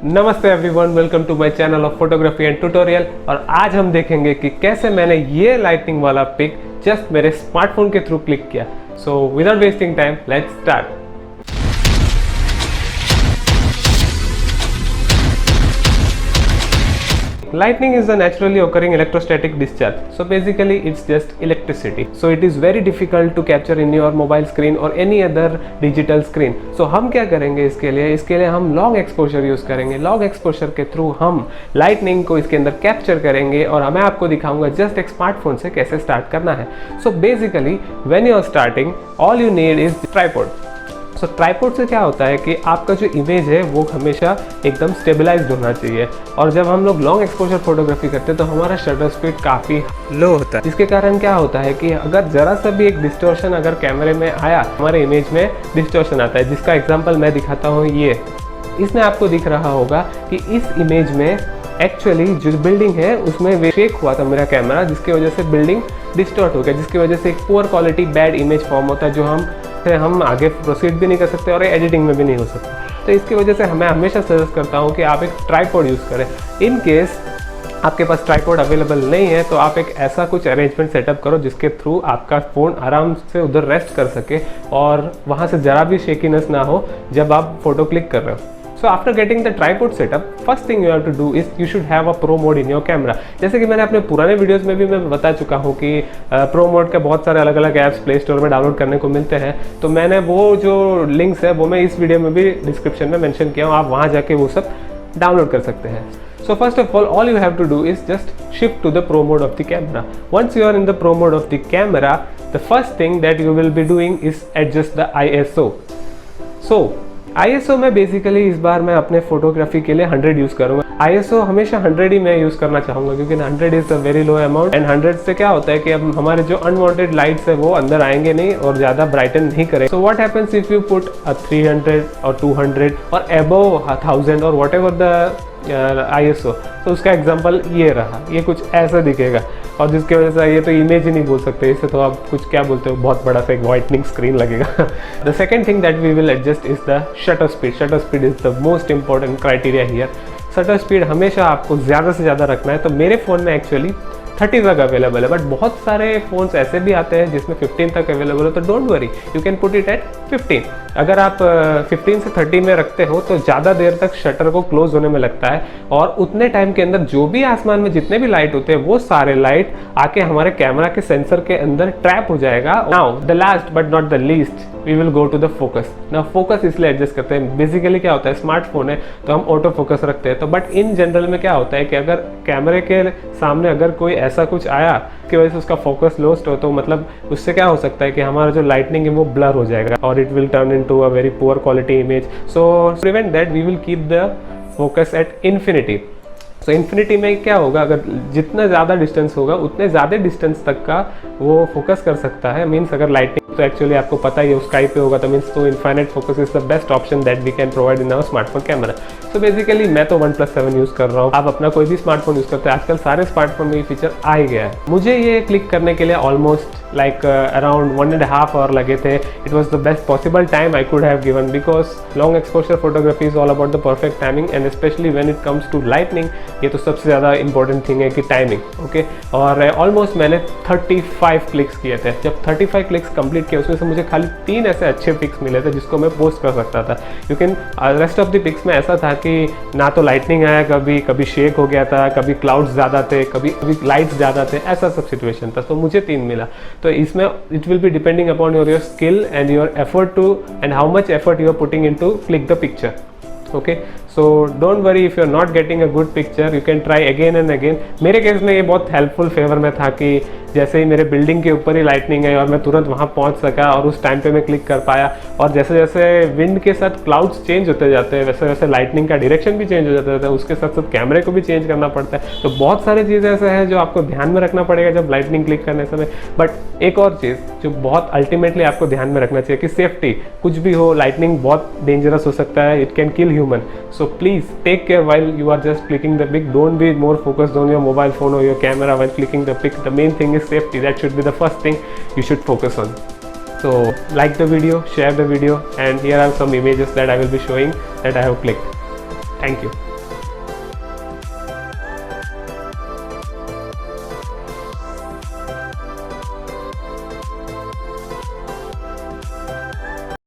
नमस्ते everyone, welcome to my channel of photography and tutorial. और आज हम देखेंगे कि कैसे मैंने ये लाइटनिंग वाला पिक जस्ट मेरे स्मार्टफोन के थ्रू क्लिक किया। So without wasting time let's start. Lightning is a naturally occurring electrostatic discharge. So basically it's just electricity. So it is very difficult to capture in your mobile screen or any other digital screen. So हम क्या करेंगे इसके लिए हम long exposure use करेंगे। Long exposure के through हम lightning को इसके अंदर कैप्चर करेंगे और मैं आपको दिखाऊंगा जस्ट एक स्मार्टफोन से कैसे स्टार्ट करना है। So basically when you are starting all you need is tripod. So tripod से क्या होता है कि आपका जो इमेज है वो हमेशा एकदम स्टेबलाइज्ड होना चाहिए। और जब हम लोग लॉन्ग एक्सपोजर फोटोग्राफी करते हैं तो हमारा शटर स्पीड काफ़ी लो होता है, जिसके कारण क्या होता है कि अगर ज़रा सा भी एक डिस्टॉर्शन अगर कैमरे में आया, हमारे इमेज में डिस्टॉर्शन आता है। जिसका एग्जाम्पल मैं दिखाता हूँ, ये इसमें आपको दिख रहा होगा कि इस इमेज में एक्चुअली जो बिल्डिंग है उसमें शेक हुआ था मेरा कैमरा, जिसकी वजह से बिल्डिंग डिस्टॉर्ट हो गया, जिसकी वजह से एक poor quality bad image form होता है जो हम आगे प्रोसीड भी नहीं कर सकते और एडिटिंग में भी नहीं हो सकता। तो इसकी वजह से मैं हमेशा सजेस्ट करता हूँ कि आप एक ट्राइपॉड यूज़ करें। इन केस आपके पास ट्राइपॉड अवेलेबल नहीं है तो आप एक ऐसा कुछ अरेंजमेंट सेटअप करो जिसके थ्रू आपका फ़ोन आराम से उधर रेस्ट कर सके और वहाँ से ज़रा भी शेकीनेस ना हो जब आप फोटो क्लिक कर रहे हो। So after getting the tripod setup, first thing you have to do is you should have a pro mode in your camera। जैसे कि मैंने अपने पुराने वीडियोस में भी मैं बता चुका हूँ कि प्रो मोड के बहुत सारे अलग अलग ऐप्स प्ले स्टोर में डाउनलोड करने को मिलते हैं। तो मैंने वो जो लिंक्स है वो मैं इस वीडियो में भी डिस्क्रिप्शन में मेंशन किया हूँ, आप वहाँ जाके वो सब डाउनलोड कर सकते हैं। So first of all you have to do is just shift to the pro mode of the camera। Once you are in the pro mode of the camera, the first thing that you will be doing is adjust the ISO। So ISO में basically इस बार मैं अपने photography के लिए 100 use करूँगा। ISO हमेशा 100 ही मैं use करना चाहूँगा क्योंकि 100 is a very low amount and 100 से क्या होता है कि अब हमारे जो अनवांटेड लाइट्स है वो अंदर आएंगे नहीं और ज़्यादा ब्राइटन नहीं करें। So what happens if you put a 300 और 200 और अबव 1000 और वॉट एवर द ISO। तो उसका एग्जाम्पल ये रहा, ये कुछ ऐसा दिखेगा और जिसकी वजह से ये तो इमेज ही नहीं बोल सकते, इसे तो आप कुछ क्या बोलते हो, बहुत बड़ा सा एक वाइटनिंग स्क्रीन लगेगा। The second thing that we will adjust is the shutter speed. Shutter speed is the most important criteria here. Shutter speed हमेशा आपको ज़्यादा से ज़्यादा रखना है। तो मेरे फ़ोन में एक्चुअली 30 तक अवेलेबल है, बट बहुत सारे फ़ोन्स ऐसे भी आते हैं जिसमें 15 तक अवेलेबल है। तो don't worry, you can put it at 15। अगर आप 15 से 30 में रखते हो तो ज़्यादा देर तक शटर को क्लोज होने में लगता है और उतने टाइम के अंदर जो भी आसमान में जितने भी लाइट होते हैं वो सारे लाइट आके हमारे कैमरा के सेंसर के अंदर ट्रैप हो जाएगा। Now the last but not the least we will go to the focus. ना फोकस इसलिए एडजस्ट करते हैं, बेसिकली क्या होता है, स्मार्टफोन है तो हम ऑटो फोकस रखते हैं। तो बट इन जनरल में क्या होता है कि अगर कैमरे के सामने अगर कोई ऐसा कुछ आया की वजह से उसका फोकस लॉस्ट हो तो मतलब उससे क्या हो सकता है कि हमारा जो लाइटनिंग है वो ब्लर हो जाएगा और it will turn into a very poor quality image. So prevent that we will keep the focus at infinity. So infinity में क्या होगा, अगर जितना ज़्यादा डिस्टेंस होगा उतने ज़्यादा डिस्टेंस तक का वो फोकस कर सकता है। मीन्स अगर लाइटनिंग तो एक्चुअली आपको पता ही है स्काई पे होगा तो मीन्स तो infinite focus is the best option that we can provide in our smartphone camera. So basically मैं तो 1+7 यूज़ कर रहा हूँ, आप अपना कोई भी स्मार्टफोन यूज़ करते हैं, आजकल सारे स्मार्टफोन में ये फीचर आ ही गया है। मुझे ये क्लिक करने के लिए ऑलमोस्ट like around 1.5 hour लगे थे। It was the best possible time I could have given because long exposure photography is all about the perfect timing and especially when it comes to lightning, ये तो सबसे ज़्यादा important thing है कि timing। Okay और almost मैंने 35 clicks किए थे। जब 35 क्लिक्स कंप्लीट किए उसमें से मुझे खाली 3 ऐसे अच्छे पिक्स मिले थे जिसको मैं पोस्ट कर सकता था, लेकिन रेस्ट ऑफ द पिक्स में ऐसा था कि ना तो लाइटनिंग आया, कभी शेक हो गया था, कभी क्लाउड्स ज़्यादा थे, कभी लाइट्स ज़्यादा थे, ऐसा सब सिचुएशन था। तो मुझे 3 मिला। तो इसमें it will be depending upon your skill and your effort to and how much effort you are putting into click the picture. Okay so don't worry if you are not getting a good picture, you can try again and again. मेरे case में ये बहुत helpful favour में था कि जैसे ही मेरे building के ऊपर ही लाइटनिंग है और मैं तुरंत वहाँ पहुँच सका और उस टाइम पे मैं क्लिक कर पाया। और जैसे जैसे विंड के साथ क्लाउड्स चेंज होते जाते हैं वैसे वैसे लाइटनिंग का डायरेक्शन भी चेंज हो जाता है, उसके साथ साथ कैमरे को भी चेंज करना पड़ता है। तो बहुत सारी चीज़ें ऐसे हैं जो आपको ध्यान में रखना पड़ेगा जब लाइटनिंग क्लिक करने समय। बट एक और चीज़ जो बहुत अल्टीमेटली आपको ध्यान में रखना चाहिए कि सेफ्टी, कुछ भी हो लाइटनिंग बहुत डेंजरस हो सकता है, it can kill human. So please take care while you are just clicking the pic. Don't be more focused on your mobile phone or your camera while clicking the pic. The main thing is safety. That should be the first thing you should focus on. So like the video, share the video, and here are some images that I will be showing that I have clicked. Thank you.